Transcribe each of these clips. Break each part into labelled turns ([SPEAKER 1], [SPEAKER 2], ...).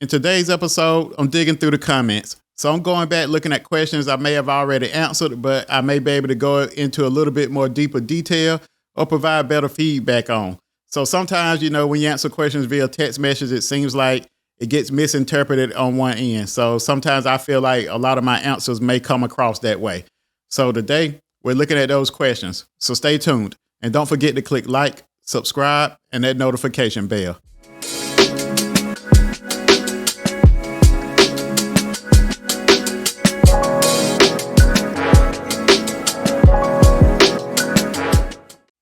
[SPEAKER 1] In today's episode, I'm digging through the comments. So I'm going back looking at questions I may have already answered, but I may be able to go into a little bit more deeper detail or provide better feedback on. So sometimes, when you answer questions via text message, it seems like it gets misinterpreted on one end. So sometimes I feel like a lot of my answers may come across that way. So today, we're looking at those questions. So stay tuned. And don't forget to click like, subscribe, and that notification bell.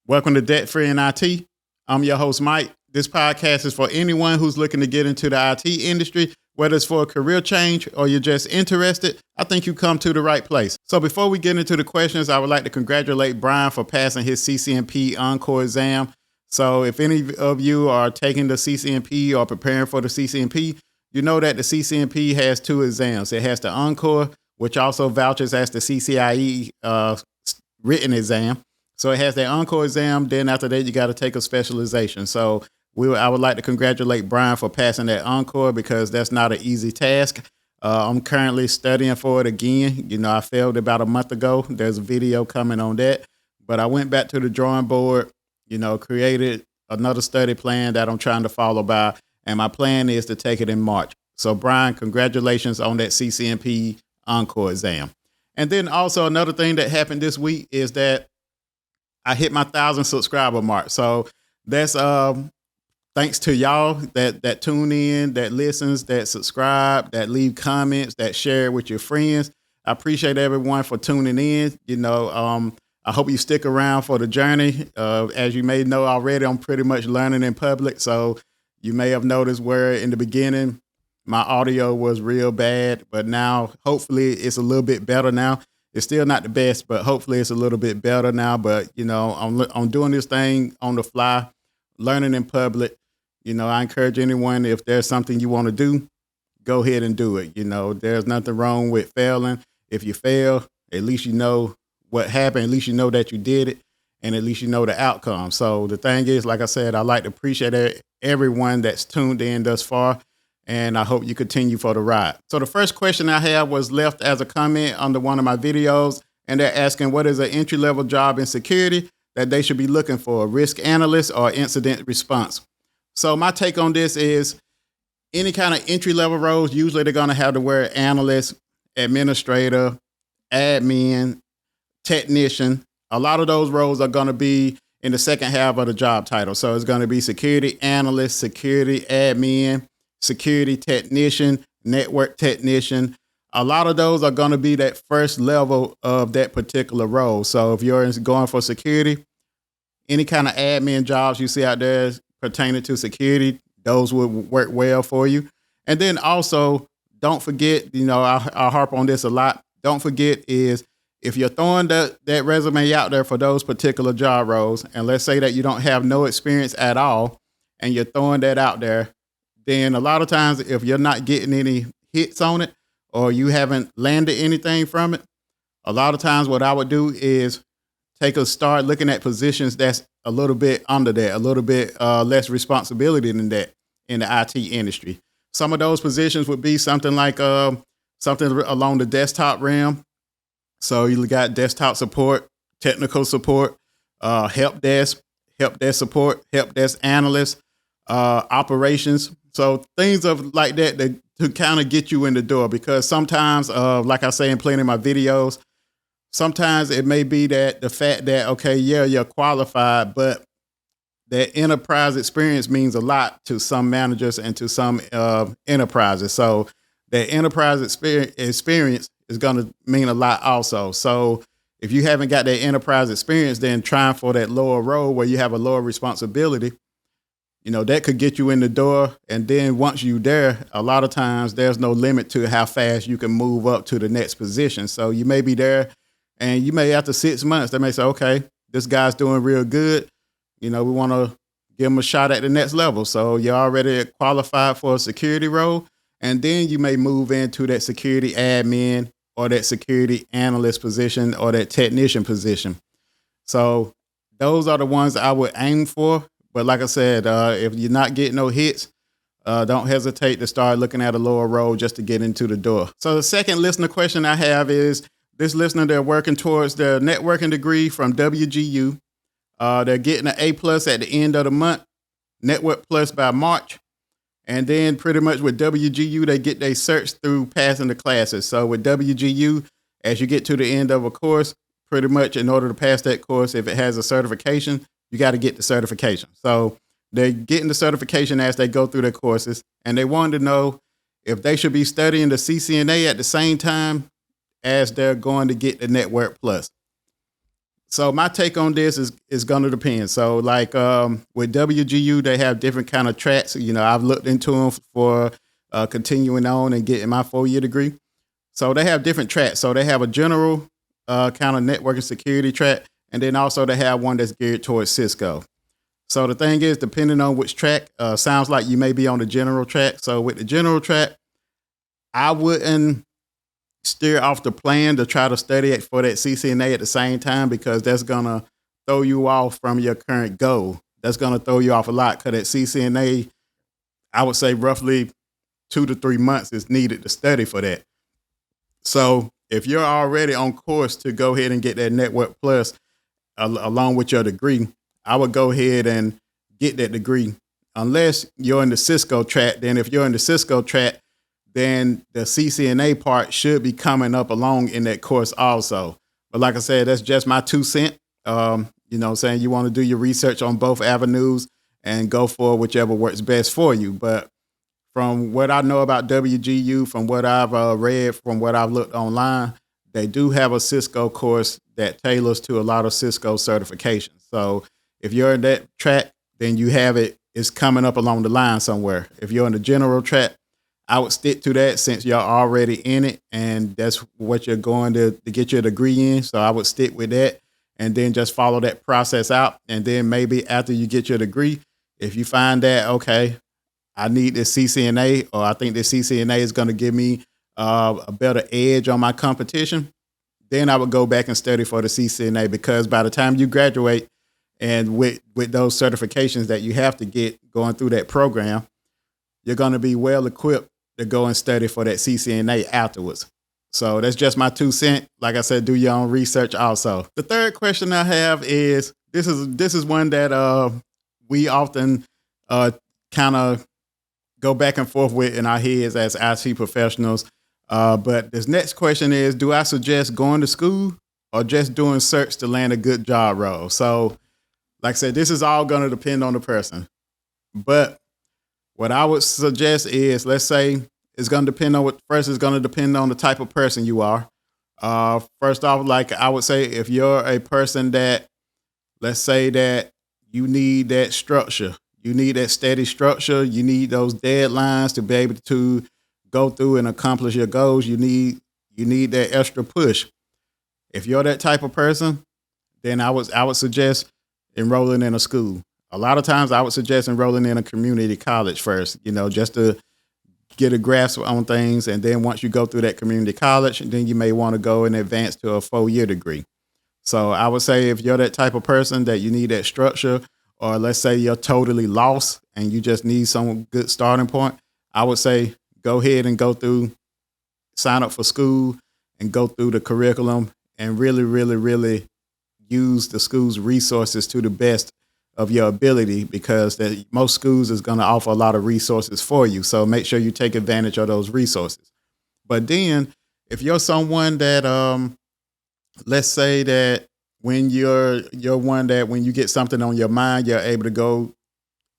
[SPEAKER 1] Welcome to Debt Free in IT. I'm your host, Mike. This podcast is for anyone who's looking to get into the IT industry, whether it's for a career change or you're just interested. I think you come to the right place. So before we get into the questions, I would like to congratulate Brian for passing his CCNP Encore exam. So if any of you are taking the CCNP or preparing for the CCNP, you know that the CCNP has two exams. It has the Encore, which also vouches as the CCIE written exam. So it has the Encore exam. Then after that, you got to take a specialization. So I would like to congratulate Brian for passing that Encore because that's not an easy task. I'm currently studying for it again. I failed about a month ago. There's a video coming on that. But I went back to the drawing board, created another study plan that I'm trying to follow by. And my plan is to take it in March. So Brian, congratulations on that CCNP Encore exam. And then also another thing that happened this week is that I hit my 1,000 subscriber mark. So that's thanks to y'all that tune in, that listens, that subscribe, that leave comments, that share with your friends. I appreciate everyone for tuning in. I hope you stick around for the journey. As you may know already, I'm pretty much learning in public. So you may have noticed where in the beginning, my audio was real bad, but now hopefully it's a little bit better now. It's still not the best, but hopefully it's a little bit better now. But, I'm doing this thing on the fly, learning in public. I encourage anyone, if there's something you want to do, go ahead and do it. There's nothing wrong with failing. If you fail, at least you know what happened. At least you know that you did it, and at least you know the outcome. So the thing is, like I said, I like to appreciate everyone that's tuned in thus far. And I hope you continue for the ride. So the first question I have was left as a comment under one of my videos. And they're asking, what is an entry-level job in security that they should be looking for, a risk analyst or incident response? So my take on this is any kind of entry-level roles, usually they're going to have the word analyst, administrator, admin, technician. A lot of those roles are going to be in the second half of the job title. So it's going to be security analyst, security admin, security technician, network technician. A lot of those are going to be that first level of that particular role. So if you're going for security, any kind of admin jobs you see out there pertaining to security, those would work well for you. And then also, don't forget, I harp on this a lot. Don't forget is if you're throwing that resume out there for those particular job roles, and let's say that you don't have no experience at all, and you're throwing that out there, then a lot of times if you're not getting any hits on it or you haven't landed anything from it, a lot of times what I would do is start looking at positions that's a little bit under that, a little bit less responsibility than that in the IT industry. Some of those positions would be something like something along the desktop realm. So you got desktop support, technical support, help desk support, help desk analyst, operations. So things of like that to kind of get you in the door, because sometimes, like I say in plenty of my videos, sometimes it may be that the fact that, okay, yeah, you're qualified, but that enterprise experience means a lot to some managers and to some enterprises. So that enterprise experience is going to mean a lot also. So if you haven't got that enterprise experience, then trying for that lower role where you have a lower responsibility, that could get you in the door. And then once you're there, a lot of times there's no limit to how fast you can move up to the next position. So you may be there and you may, after 6 months, they may say, okay, this guy's doing real good. We want to give him a shot at the next level. So you're already qualified for a security role. And then you may move into that security admin or that security analyst position or that technician position. So those are the ones I would aim for. But like I said, if you're not getting no hits, don't hesitate to start looking at a lower role just to get into the door. So the second listener question I have is this listener, they're working towards their networking degree from WGU. They're getting an A+ at the end of the month, Network Plus by March. And then pretty much with WGU, they get their certs through passing the classes. So with WGU, as you get to the end of a course, pretty much in order to pass that course, if it has a certification, you got to get the certification. So they're getting the certification as they go through their courses. And they wanted to know if they should be studying the CCNA at the same time as they're going to get the Network Plus. So my take on this is going to depend. So like with WGU, they have different kind of tracks. You know, I've looked into them for continuing on and getting my 4-year degree. So they have different tracks. So they have a general kind of networking security track. And then also they have one that's geared towards Cisco. So the thing is, depending on which track, sounds like you may be on the general track. So with the general track, I wouldn't steer off the plan to try to study it for that CCNA at the same time, because that's going to throw you off from your current goal. That's going to throw you off a lot, because that CCNA, I would say roughly 2 to 3 months is needed to study for that. So if you're already on course to go ahead and get that Network Plus along with your degree, I would go ahead and get that degree. Unless you're in the Cisco track, then if you're in the Cisco track, then the CCNA part should be coming up along in that course also. But like I said, that's just my 2 cents. You know, saying you want to do your research on both avenues and go for whichever works best for you. But from what I know about WGU, from what I've read, from what I've looked online, they do have a Cisco course that tailors to a lot of Cisco certifications. So if you're in that track, then you have it. It's coming up along the line somewhere. If you're in the general track, I would stick to that since you're already in it and that's what you're going to get your degree in. So I would stick with that and then just follow that process out. And then maybe after you get your degree, if you find that, okay, I need this CCNA, or I think this CCNA is going to give me a better edge on my competition, then I would go back and study for the CCNA, because by the time you graduate and with those certifications that you have to get going through that program, you're going to be well equipped to go and study for that CCNA afterwards. So that's just my 2 cents. Like I said, do your own research also. The third question I have is, this is one that we often kind of go back and forth with in our heads as IT professionals. But this next question is, do I suggest going to school or just doing certs to land a good job role? So like I said, this is all going to depend on the person. But what I would suggest is, let's say it's going to depend on it's going to depend on the type of person you are. First off, like I would say, if you're a person that, let's say that you need that structure, you need that steady structure, you need those deadlines to be able to go through and accomplish your goals, you need that extra push. If you're that type of person, then I would suggest enrolling in a school. A lot of times I would suggest enrolling in a community college first, you know, just to get a grasp on things. And then once you go through that community college, then you may want to go and advance to a 4-year degree. So I would say if you're that type of person that you need that structure, or let's say you're totally lost and you just need some good starting point, I would say go ahead and sign up for school and go through the curriculum and really, really, really use the school's resources to the best of your ability, because most schools is going to offer a lot of resources for you. So make sure you take advantage of those resources. But then if you're someone that, let's say that when you're one that when you get something on your mind, you're able to go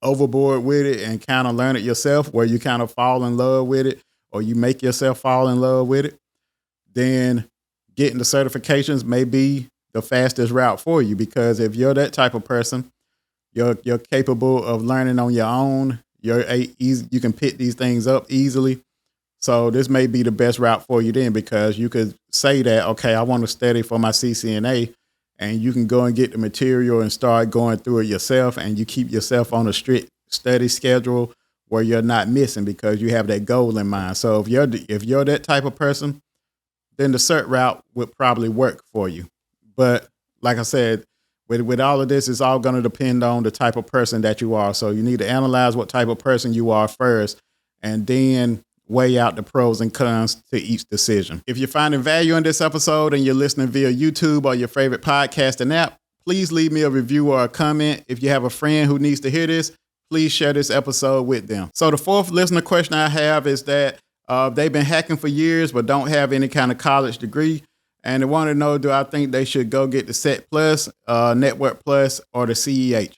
[SPEAKER 1] overboard with it and kind of learn it yourself, where you kind of fall in love with it, or you make yourself fall in love with it, then getting the certifications may be the fastest route for you. Because if you're that type of person, you're capable of learning on your own. You can pick these things up easily. So this may be the best route for you then, because you could say that, okay, I want to study for my CCNA, and you can go and get the material and start going through it yourself, and you keep yourself on a strict study schedule where you're not missing because you have that goal in mind. So if you're that type of person, then the cert route would probably work for you. But like I said, with all of this, it's all going to depend on the type of person that you are. So you need to analyze what type of person you are first and then weigh out the pros and cons to each decision. If you're finding value in this episode and you're listening via YouTube or your favorite podcasting app, please leave me a review or a comment. If you have a friend who needs to hear this, please share this episode with them. So the fourth listener question I have is that they've been hacking for years but don't have any kind of college degree. And they want to know, do I think they should go get the SET Plus, Network Plus, or the CEH?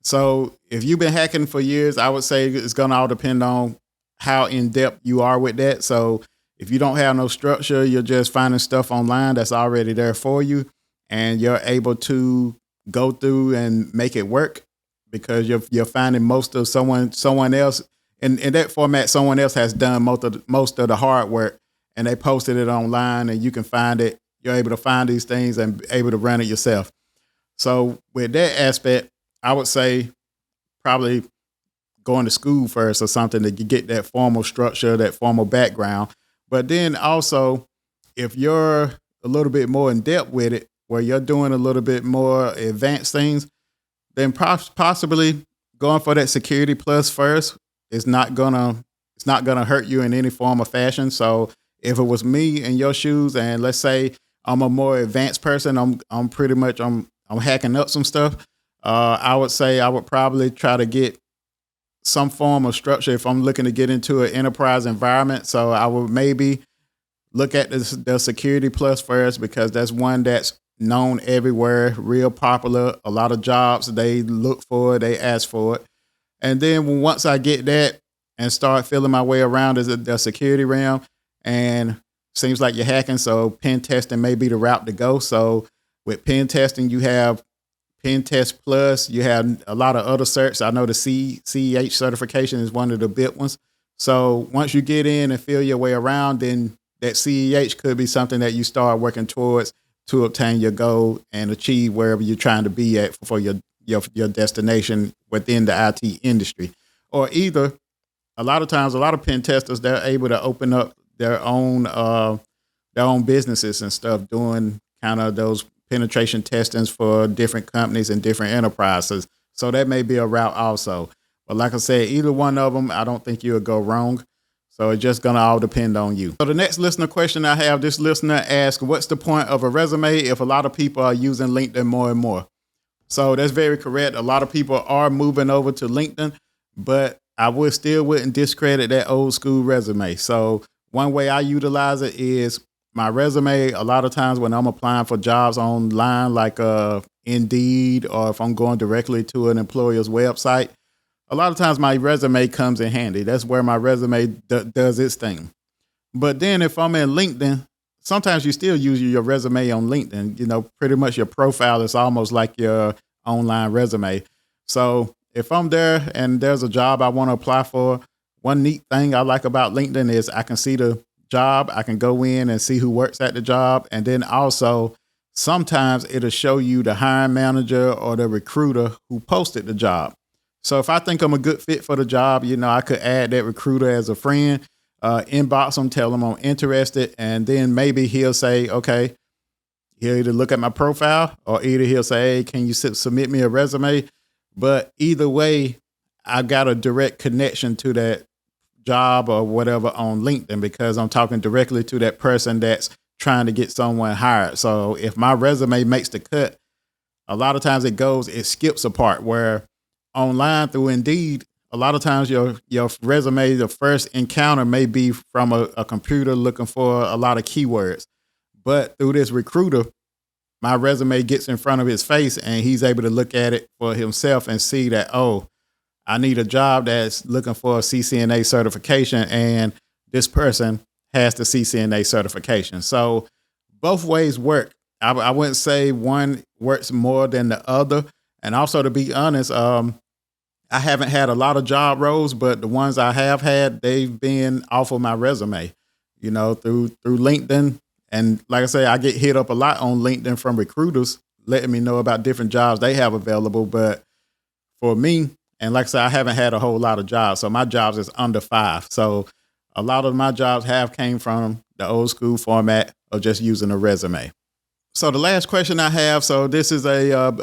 [SPEAKER 1] So if you've been hacking for years, I would say it's going to all depend on how in-depth you are with that. So if you don't have no structure, you're just finding stuff online that's already there for you, and you're able to go through and make it work because you're finding most of someone else in that format. Someone else has done most of the hard work, and they posted it online, and you can find it. You're able to find these things and able to run it yourself. So with that aspect, I would say probably going to school first or something to get that formal structure, that formal background. But then also, if you're a little bit more in depth with it, where you're doing a little bit more advanced things, then possibly going for that Security Plus first is not gonna hurt you in any form or fashion. So if it was me in your shoes, and let's say I'm a more advanced person, I'm hacking up some stuff, I would say I would probably try to get some form of structure if I'm looking to get into an enterprise environment. So I would maybe look at the Security Plus first, because that's one that's known everywhere, real popular. A lot of jobs, they look for it, they ask for it. And then once I get that and start feeling my way around the security realm, and seems like you're hacking, so pen testing may be the route to go. So with pen testing, you have Pen Test Plus, you have a lot of other certs. I know the CEH certification is one of the big ones. So once you get in and feel your way around, then that CEH could be something that you start working towards to obtain your goal and achieve wherever you're trying to be at for your destination within the IT industry. Or either, a lot of times, a lot of pen testers, they're able to open up their own businesses and stuff, doing kind of those penetration testings for different companies and different enterprises. So that may be a route also. But like I said, either one of them, I don't think you would go wrong. So it's just going to all depend on you. So the next listener question I have, this listener asks, what's the point of a resume if a lot of people are using LinkedIn more and more? So that's very correct. A lot of people are moving over to LinkedIn, but I wouldn't discredit that old school resume. So one way I utilize it is my resume. A lot of times when I'm applying for jobs online, like Indeed, or if I'm going directly to an employer's website, a lot of times my resume comes in handy. That's where my resume does its thing. But then if I'm in LinkedIn, sometimes you still use your resume on LinkedIn. You know, pretty much your profile is almost like your online resume. So if I'm there and there's a job I want to apply for, one neat thing I like about LinkedIn is I can see the job. I can go in and see who works at the job. And then also sometimes it'll show you the hiring manager or the recruiter who posted the job. So if I think I'm a good fit for the job, you know, I could add that recruiter as a friend, inbox him, tell him I'm interested. And then maybe he'll say, okay, he'll either look at my profile or either he'll say, hey, can you submit me a resume? But either way, I've got a direct connection to that job or whatever on LinkedIn, because I'm talking directly to that person that's trying to get someone hired. So if my resume makes the cut, a lot of times it skips a part where online through Indeed, a lot of times your resume, the first encounter may be from a computer looking for a lot of keywords. But through this recruiter, my resume gets in front of his face and he's able to look at it for himself and see that, oh, I need a job that's looking for a CCNA certification, and this person has the CCNA certification. So both ways work. I wouldn't say one works more than the other. And also, to be honest, I haven't had a lot of job roles, but the ones I have had, they've been off of my resume, you know, through LinkedIn. And like I say, I get hit up a lot on LinkedIn from recruiters letting me know about different jobs they have available. But for me, and like I said, I haven't had a whole lot of jobs. So my jobs is under 5. So a lot of my jobs came from the old school format of just using a resume. So the last question I have, so this is a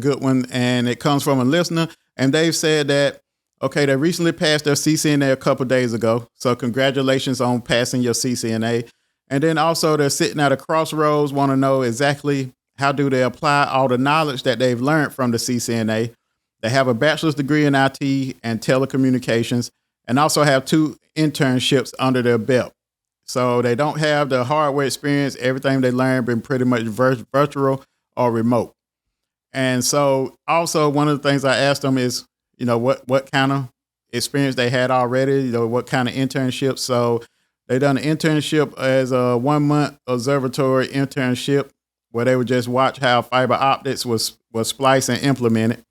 [SPEAKER 1] good one, and it comes from a listener, and they've said that Okay, they recently passed their CCNA a couple days ago. So congratulations on passing your CCNA. And then also they're sitting at a crossroads, want to know exactly how do they apply all the knowledge that they've learned from the CCNA. They have a bachelor's degree in IT and telecommunications and also have 2 internships under their belt. So they don't have the hardware experience. Everything they learned been pretty much virtual or remote. And so also one of the things I asked them is, what kind of experience they had already, what kind of internship. So they done an internship as a 1-month observatory internship where they would just watch how fiber optics was spliced and implemented.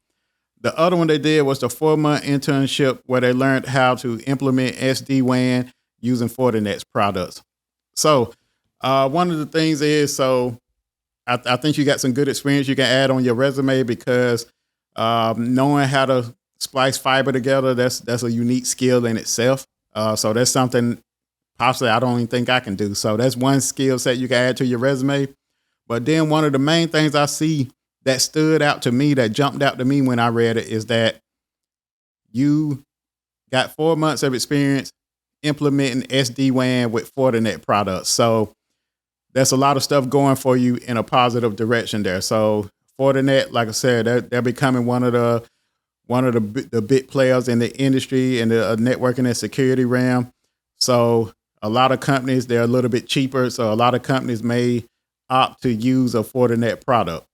[SPEAKER 1] The other one they did was the 4-month internship where they learned how to implement SD-WAN using Fortinet's products. So one of the things is, I think you got some good experience you can add on your resume because knowing how to splice fiber together, that's a unique skill in itself. So that's something possibly I don't even think I can do. So that's one skill set you can add to your resume. But then one of the main things I see that stood out to me, that jumped out to me when I read it, is that you got 4 months of experience implementing SD-WAN with Fortinet products. So there's a lot of stuff going for you in a positive direction there. So Fortinet, like I said, they're becoming one of the big players in the industry in the networking and security realm. So a lot of companies, they're a little bit cheaper. So a lot of companies may opt to use a Fortinet product.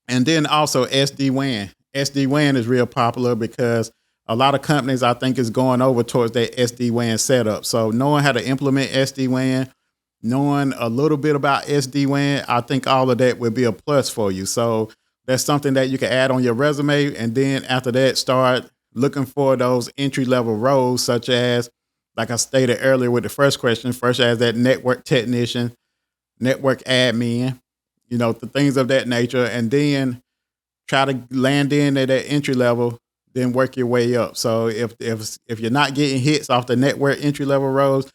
[SPEAKER 1] And then also SD-WAN. SD-WAN is real popular because a lot of companies, I think, is going over towards that SD-WAN setup. So knowing how to implement SD-WAN, knowing a little bit about SD-WAN, I think all of that would be a plus for you. So that's something that you can add on your resume. And then after that, start looking for those entry-level roles, such as, like I stated earlier with the first question, first as that network technician, network admin, the things of that nature. And then try to land in at that entry level, then work your way up. So if you're not getting hits off the network entry-level roles,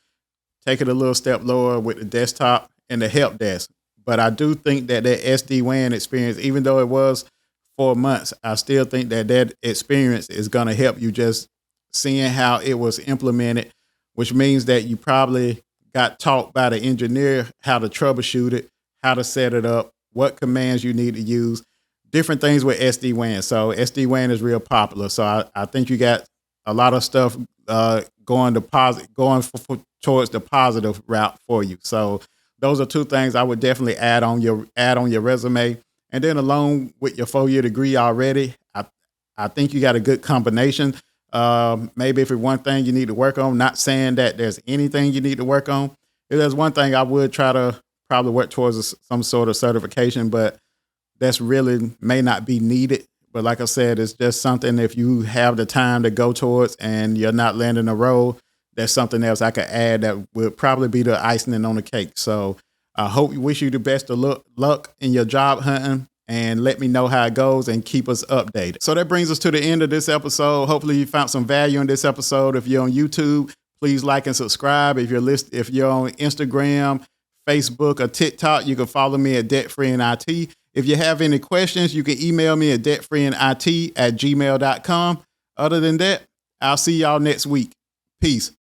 [SPEAKER 1] take it a little step lower with the desktop and the help desk. But I do think that SD-WAN experience, even though it was 4 months, I still think that experience is going to help you just seeing how it was implemented, which means that you probably got taught by the engineer how to troubleshoot it, how to set it up, what commands you need to use, different things with SD-WAN. So SD-WAN is real popular. So I think you got a lot of stuff going towards the positive route for you. So those are 2 things I would definitely add on your resume. And then along with your 4-year degree already, I think you got a good combination. Maybe if it's one thing you need to work on, not saying that there's anything you need to work on. If there's one thing I would try to probably work towards some sort of certification, but that's really may not be needed. But like I said, it's just something if you have the time to go towards and you're not landing a role, that's something else I could add that would probably be the icing on the cake. So I wish you the best of luck in your job hunting, and let me know how it goes and keep us updated. So that brings us to the end of this episode. Hopefully you found some value in this episode. If you're on YouTube, please like and subscribe. If you're on Instagram, Facebook, or TikTok, you can follow me at Debt Free in IT. If you have any questions, you can email me at debtfreeinit@gmail.com. Other than that, I'll see y'all next week. Peace.